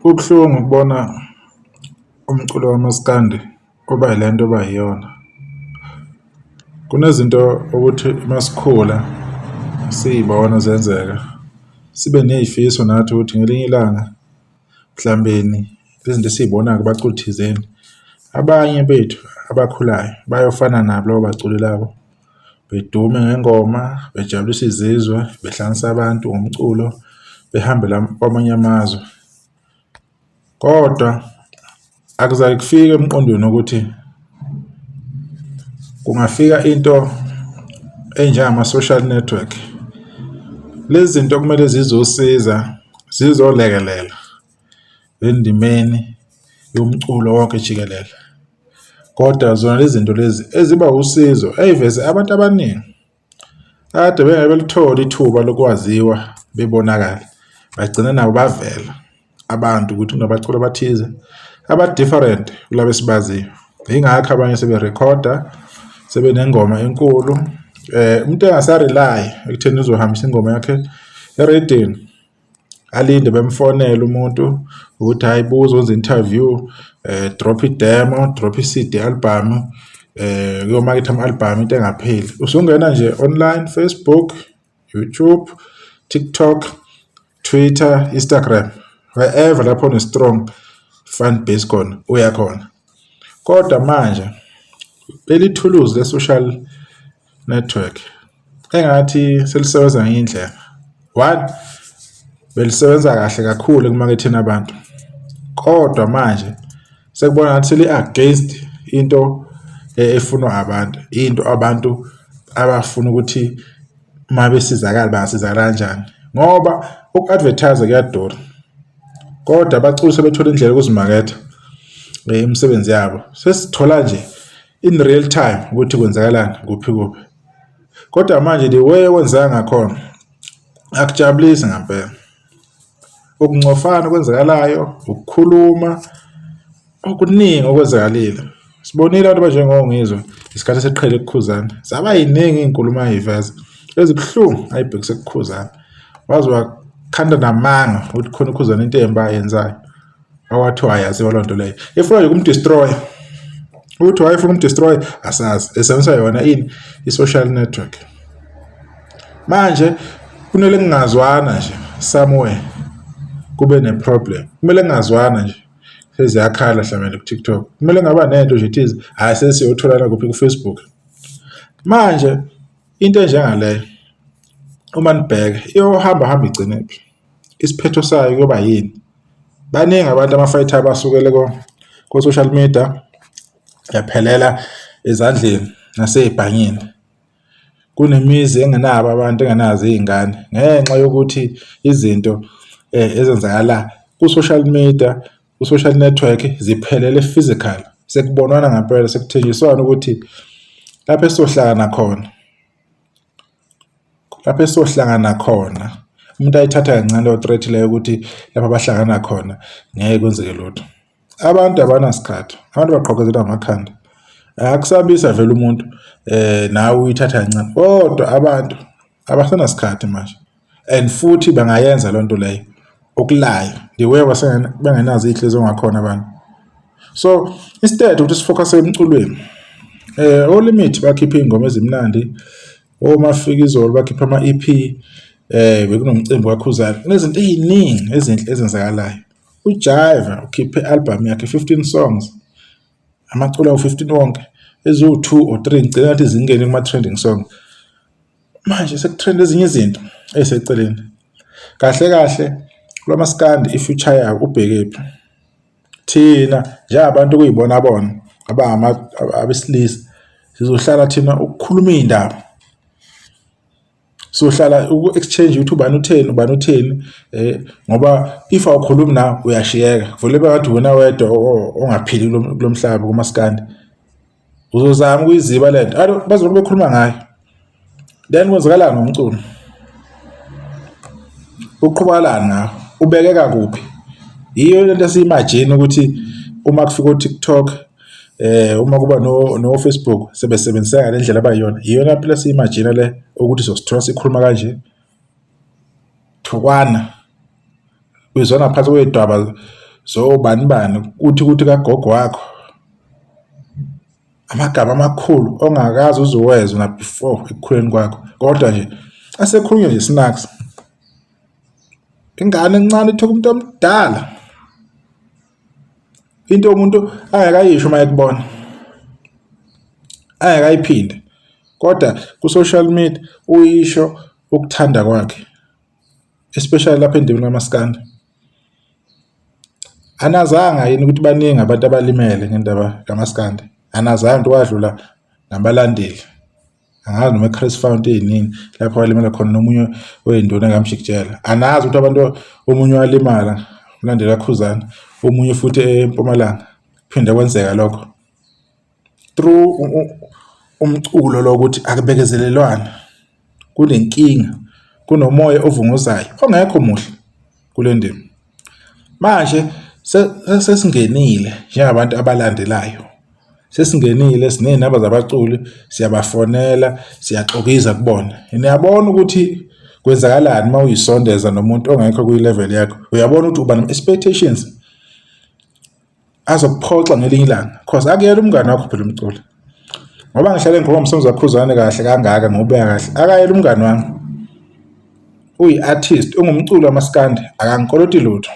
Kubuhlungu ukubona umculo wamaskandi uba yilento oba yiyona. Kunezinto ukuthi masikhula siy'bona zenzeka sibe ney'fiso nathi ukuthi ngelinye ilanga mhlawumbeni izinto esiy'bonayo kubaculi thizeni, abanye bethu abakhulayo bayofana nabo labo baculi labo, bedume ngengoma, bejabulisa izizwe, behlanganisa abantu ngomculo, behambela kwamanye amazwe. Kodwa akuzayi kufika emqondweni ukuthi kungafika into enjengama-social network. Lezi zinto kumele zizosiza, zizolekelela endimeni yomculo wonke jikelele. Kodwa zona lezi zinto lezi eziba usizo ey'veze abantu abaningi kade bengeke belithole ithuba lokwaziwa bebonakala, bagcine nabo bavela abantu ukuthi kunabaculi abathize aba-different kulabo esibaziyo. Yingakho abanye seberekhoda, sebenengoma enkulu. Umuntu engasarelayi ekutheni uzohambisa ingoma yakhe erediyweni, alinde bemfonele umuntu ukuthi hayi buza wenza interview, drop i-demo, drop i-CD album, kuyomaketha ama-album into engapheli. Usungena nje online, Facebook, YouTube, TikTok, Twitter, Instagram, wherever lapho une-strong fan base khona uyakhona. Kodwa manje leli thuluzi le-social network engathi selisebenza ngey'ndlela. One, belisebenza kahle kakhulu ekumaketheni abantu, kodwa manje sekubona ngathi seli-against into efunwa abantu, into abantu abafuna ukuthi uma besizakala bangasizakala kanjani, ngoba uku-advertise kuyadura. Kodwa abaculi sebethola indlela yokuzimaketha imisebenzi yabo, sesithola nje in real time ukuthi kwenzakalani kuphi kuphi. Kodwa manje the way okwenzeka ngakhona akujabulisi ngempela. Ukuncofana okwenzakalayo, ukukhuluma okuningi okwenzakalile. Sibonile abantu abanjengongizwa isikhathi seqhele ekukhuzana, zaba yiningi iy'nkulumo ay'veza ezibuhlungu ayibhekise kukhuzana, waze wakhanda namanga ukuthi khona ukhuzana into embi ayenzayo, awathiwa ayaziwa loo nto leyo. Ifuna nje ukumdestroya, ukuthi wayefuna ukumdestroya asazi, esebenzisa yona ini i-social network. Manje kumele kungazwana nje somewhere, kube ne-problem. Kumele kungazwana nje seziyakhala mhlawumbe ku-TikTok. Kumele ngaba nento nje ethize, hhayi sesiyotholana kuphi ku-Facebook. Manje into enjengaleyo uma nibheke iyohamba igcinephi, isiphetho sayo kuyoba yini? Baningi abantu ama-fighter abasukele ko-social media yaphelela ezandleni nasey'bhangini. Kunemizi engenabo abantu, engenazo iy'ngane ngenxa yokuthi izinto ezenzakala ku-social media, ku-social network ziphelele physical. Sekubonwana ngempela, sekuthenjiswana ukuthi lapho esizohlangana khona umuntu ayithatha kancane leyo threat leyo ukuthi lapho abahlangana khona ngeke kwenzeke lutho. Abantu abanasikhathi, abantu baqhokozela ngamakhanda. Akusabisa vele umuntu nawe uyithatha kancane, kodwa abantu abasenasikhathi manje, and futhi bangayenza loo nto leyo okulayo the way bengenazo iy'hliziyo ngakhona abantu. So instead ukuthi sifocus emculweni, oLimit bakhipha iy'ngoma ezimnandi, oMafika Izolo bakhipha ama-EP, bekunomcimbi kaKhuzani, kunezinto ey'ningi ezinhle ezenzakalayo. uJiva ukhiphe i-album yakhe 15 songs, amaculo awu-15 wonke, eziwu-2 or 3 ngicela ngathi zingene kuma-trending song. Manje sekutrend ezinye izinto ey'seceleni. Kahle kahle kulamaskandi i-future yabo ubhekephi. Thina njengabantu okuyibona bona abesilisa sizohlala thina ukukhuluma iy'ndaba, sizohlala uku-exchange ukuthi ubani utheni, ngoba if awukhulumi nawe uyashiyeka, vele bengathi wena wedwa ongaphili kulo mhlaba kumaskandi. Uzozama ukuyiziba le nto, bazobe bekhuluma ngayo, then kwenzakalani ngomculo? Uqhubalani ngawo, ubekeka kuphi? Yiyo lento esiyimagine ukuthi uma kufika o-TikTok, uma kuba no-Facebook sebesebenzisa ngale ndlela abayiyona, iyona phela esiyimagine le ukuthi sizosithola sikhuluma kanje. Thukwana uyizona phansi kwedwaba zobani kuthi kagogo wakho, amagama amakhulu ongakazi uzowezwa na before ekukhuleni kwakho, kodwa nje asekhulunywa nje snacks. Ingane encane ithoka umuntu omdala, into umuntu angekayisho uma ekubona, angekayiphinde, kodwa ku-social media uyisho ukuthanda kwakhe, especially lapha endimeni kamaskandi. Anazanga yini ukuthi baningi abantu abalimele ngendaba kamaskandi? Anazanga ukuthi wadlula nabalandeli, angazi noma eChris Fountain lapho walimala khona nomunye wey'nduna engamshikijela. Anazi ukuthi abantu omunye walimala umlandeli kaKhuzani, omunye futhi eMpumalanga, phinde kwenzeka lokho through umculo lokuthi akubekezelelwana, kunenkinga, kunomoya ovunguzayo ongekho muhle kule ndima. Manje sesingenile njengabantu abalandelayo, sesingenile siney'namba zabaculi, siyabafonela, siyaxokiza kubona. Niyabona ukuthi kwenzakalani uma uyisondeza nomuntu ongekho kwi-level yakho. Uyabona ukuthi uba nama-expectations azokuphoxa ngelinye ilanga, cause akuyela umngane wakho phela umculi. Ngoba ngihlale ngikhuluma ngomsebenzi kaKhuzani kahle kangaka ngobeka kahle, akayela umngane wami. Uyi-artist, ungumculi wamaskandi, akangikoloti lutho.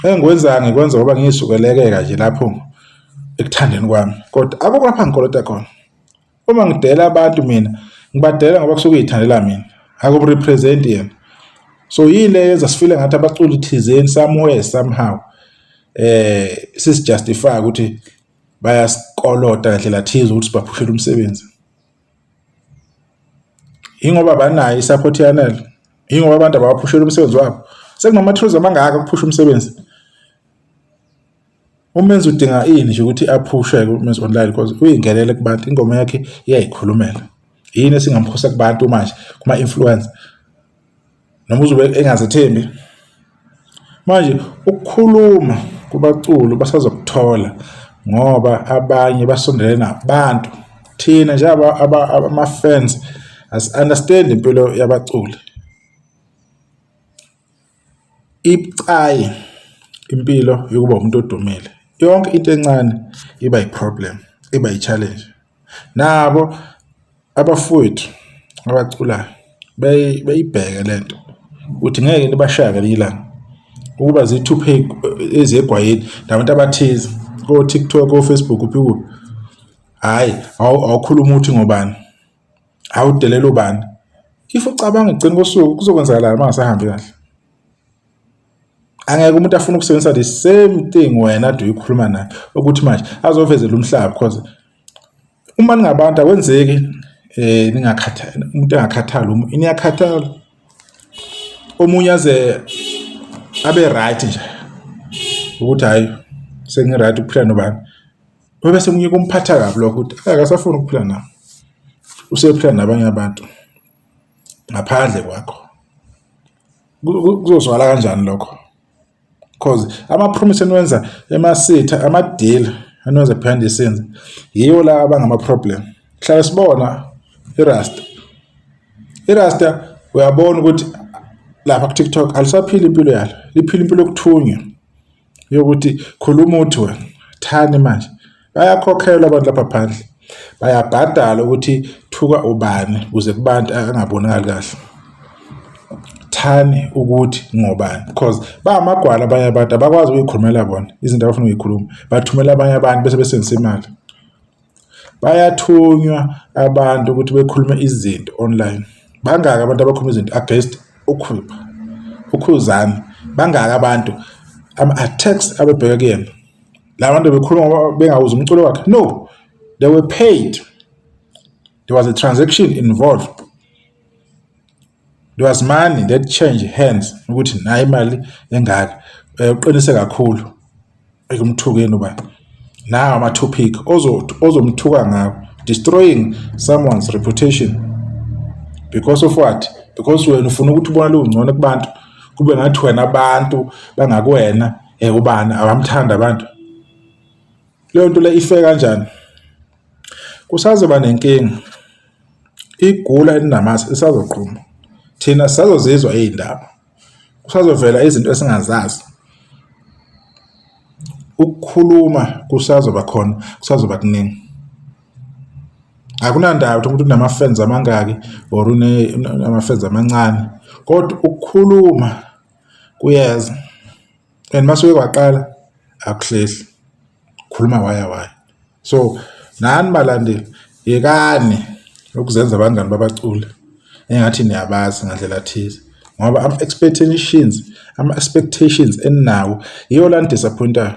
Engikwenza ngikwenza ngoba ngiyisukelekeka nje lapho ekuthandeni kwami, kodwa akukho lapha ngikolota khona. Uma ngidela abantu mina ngibadela ngoba kusuke uyithandela mina, akurepresent yena. So yile yenza sifile ngathi abaculi thizeni somewhere somehow sisijustify ukuthi bayasikolota ngendlela thize ukuthi sibaphushele umsebenzi. Ingoba banayo isupport yanele, ingoba abantu abaphushela umsebenzi wabo. Sekunama-tools amangaka ukuphusha umsebenzi. Umenzi udinga ini nje ukuthi aphusheke umenzi online because uyingenele kubantu, ingoma yakhe iyayikhulumela. Yini esingamphosa kubantu manje kuma-influencer noma uzobe engazethembi. Manje ukukhuluma kubaculi basazokuthola ngoba abanye basondele nabantu. Thina nje ama-fans as-understand impilo yabaculi. Ibucayi impilo yokuba umuntu odumile. Yonke into encane iba yi-problem, iba yi-challenge. Nabo abafowethu abaculayo beyibheke lento ukuthi ngeke nibashaya ngelinye ilanga ukuba zi-2pay eziyegwayeni nabantu abathize ko-TikTok, ko-Facebook, kuphi. Hhayi, awukhuluma uthi ngobani, awudelela ubani. If ucabanga ekugcina kosuku kuzokwenzakalani uma ngasahambi kahle? Angeke umuntu afune ukusebenzisa the same thing wena ade uyikhuluma naye ukuthi manje azovezela umhlaba, because uma ningabantu akwenzeki ningakhathali, umuntu engakhathali, niyakhathala. Omunye aze abe right nje ukuthi hayi sengi-right ukuphila nobani, bese munye kumphatha kabi lokho ukuthi akasafuni ukuphila nawe, usephila nabanye abantu ngaphandle kwakho. Kuzozwakala kanjani lokho? Because ama-promise eniwenza emasitha, ama-deal eniwenza behind the scenes, yiwo la abangama-problem. Hlala sibona iRasta uyabona ukuthi lapha ku-TikTok alisaphili impilo yalo, liphila impilo yokuthunywa yokuthi khuluma uthi wena thani. Manje bayakhokhelwa abantu lapha phandle, bayabhadala ukuthi thuka ubani ukuze kubantu angabonakali kahle. Thani ukuthi ngobani, because amagwala abanye abantu abakwazi ukuyikhulumela bona izinto abafuna ukuyikhuluma, bathumela abanye abantu bese besenzisa imali. Bayathunywa abantu ukuthi bekhulume izinto online. Bangaka abantu abakhuluma izinto against uKhuzani, bangaka abantu ama-attacks abebheka kuyena. La bantu bekhuluma bengawuzi umculo wakhe? No, they were paid. There was a transaction involved. There was money that changed hands ukuthi nayo imali engaka uqinise kakhulu ekumthukeni ubani. Nawo ama-topic ozomthuka ngawo, destroying someone's reputation because of what? Because wena ufuna ukuthi ubonakale ungcono kubantu, kube ngathi wena abantu bangakuwena ubani abamthanda abantu. Leyo nto le ife kanjani? Kusazoba nenkinga, igula elinamasi isazoqhuma. Thina sisazozizwa iy'ndaba kusazovela izinto esingazazi. Ukukhuluma kusazoba khona, kusazoba kuningi. Akunandaba ukuthi umuntu unama-fans amangaki or unama-fans amancane, kodwa ukukhuluma kuyeza. And masuke kwaqala akuhlehli, khuluma waya. So nani balandeli, yekani ukuzenza abangani babaculi engathi niyabazi ngandlela thize, ngoba ama-expectations eninawo yiwo la disappointayo,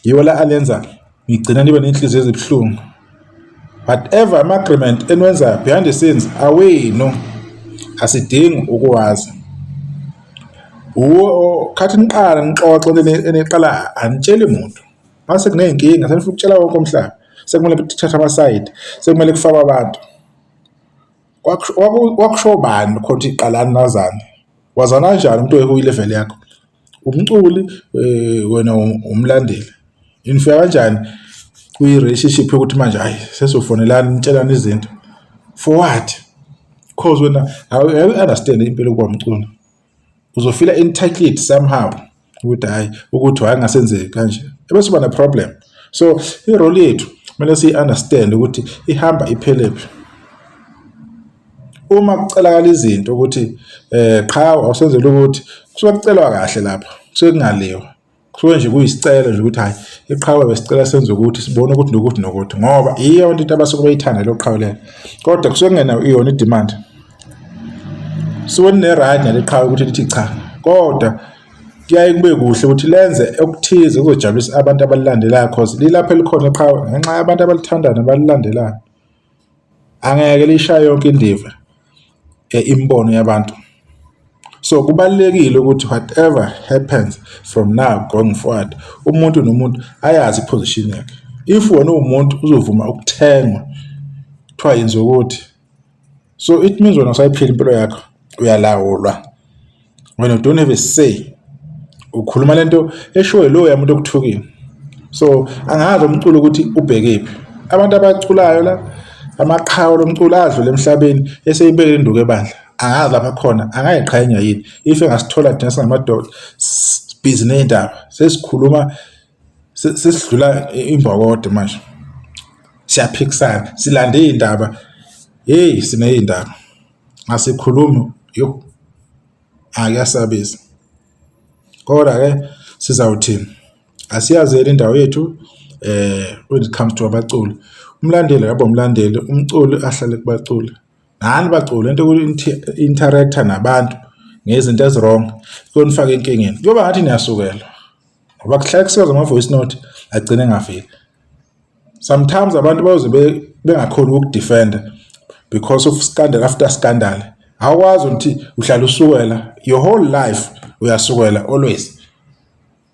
yiwo la alenza ngigcina nibe nenhliziyo ezibuhlungu. Whatever ama-agreement enwenza behind the scenes awenu, asidingi ukuwazi. Khathi niqala nixoxe niqala anitsheli muntu. Mase kuney'nkinga senifuna ukutshela wonke umhlaba, sekumele kuthathe amasayidi, sekumele kufakwe abantu. Wakusho bani khona ukuthi qalani nazane? Wazana kanjani umuntu oyi-level yakho? Umculi wena umlandeli. Nifika kanjani kwi-relationship yokuthi manje hayi sesofonelana nitshelana izinto? For what? Because wena awuyi-understand impilo kuba umculi. Uzofila entitled somehow ukuthi hayi ukuthi wayengasenzeki kanje, ebese uba ne-problem. So i-role yethu kumele siyi-understand ukuthi ihamba iphelephi. Uma kucelakala izinto ukuthi qha awusenzele ukuthi kusuke kucelwa kahle lapha, kusuke kungaliwa, kusuke nje kuyisicelo nje ukuthi hayi iqhawe besicela senze ukuthi sibone ukuthi nokuthi ngoba iyo into abasuke beyithanda lo qhawe lelo, kodwa kusuke kungena iyona i-demand. So ne-right naleqhawe ukuthi lithi cha, kodwa kuyaye kube kuhle ukuthi lenze okuthize kuzojabulisa abantu abalilandelayo, cause lilapho elikhona iqhawe ngenxa yabantu abalithandayo nabalilandelayo. Angeke lishaye yonke indiva imibono yabantu. So kubalulekile ukuthi whatever happens from now going forward, umuntu nomuntu ayazi iposition yakhe. If wena umuntu uzovuma ukuthengwa kuthiwa yenza ukuthi, so it means wena usayiphila impilo yakho, uyalawulwa. Wena don't have a say, ukhuluma lento eshoyo lo yamuntu okuthukile. So angazi umculo ukuthi ubhekephi. Abantu abaculayo la, amaqhawe lomculo adlule emhlabeni eseyibeke induku ebandla, angazi lapha khona angayiqhenya yini if engasithola thina singamadoda busy ney'ndaba, sesikhuluma sesidlula imbokode manje, siyaphikisana, silande iy'ndaba. Hey, siney'ndaba asikhulumi, yo akuyasabisa. Kodwa-ke sizawuthini, asiyazeli indawo yethu when it comes to abaculi. Umlandeli yabo umlandeli, umculi ahlale kubaculi. Nani baculi into yoku-interacta nabantu ngezinto ezirong konifaka enkingeni, kuyoba ngathi niyasukela ngoba kuhlale kusikaza ama-voice note agcine engafiki. Sometimes abantu bayoze bengakhoni ukudefenda because of scandal after scandal. Awukwazi ukuthi uhlala usukela your whole life, uyasukela always,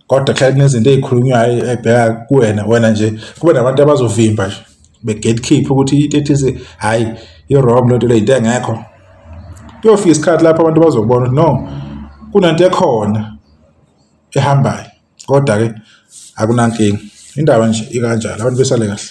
kodwa kuhlale kunezinto ey'khulunywayo ebheka kuwena, wena nje kube nabantu abazovimba nje be-gatekeep ukuthi into ethize hayi i-wrong lento le, into engekho. Kuyofika isikhathi lapho abantu bazobona ukuthi no, kunento ekhona ehambayo, kodwa-ke akunankinga, indaba nje ikanjalo, abantu besale kahle.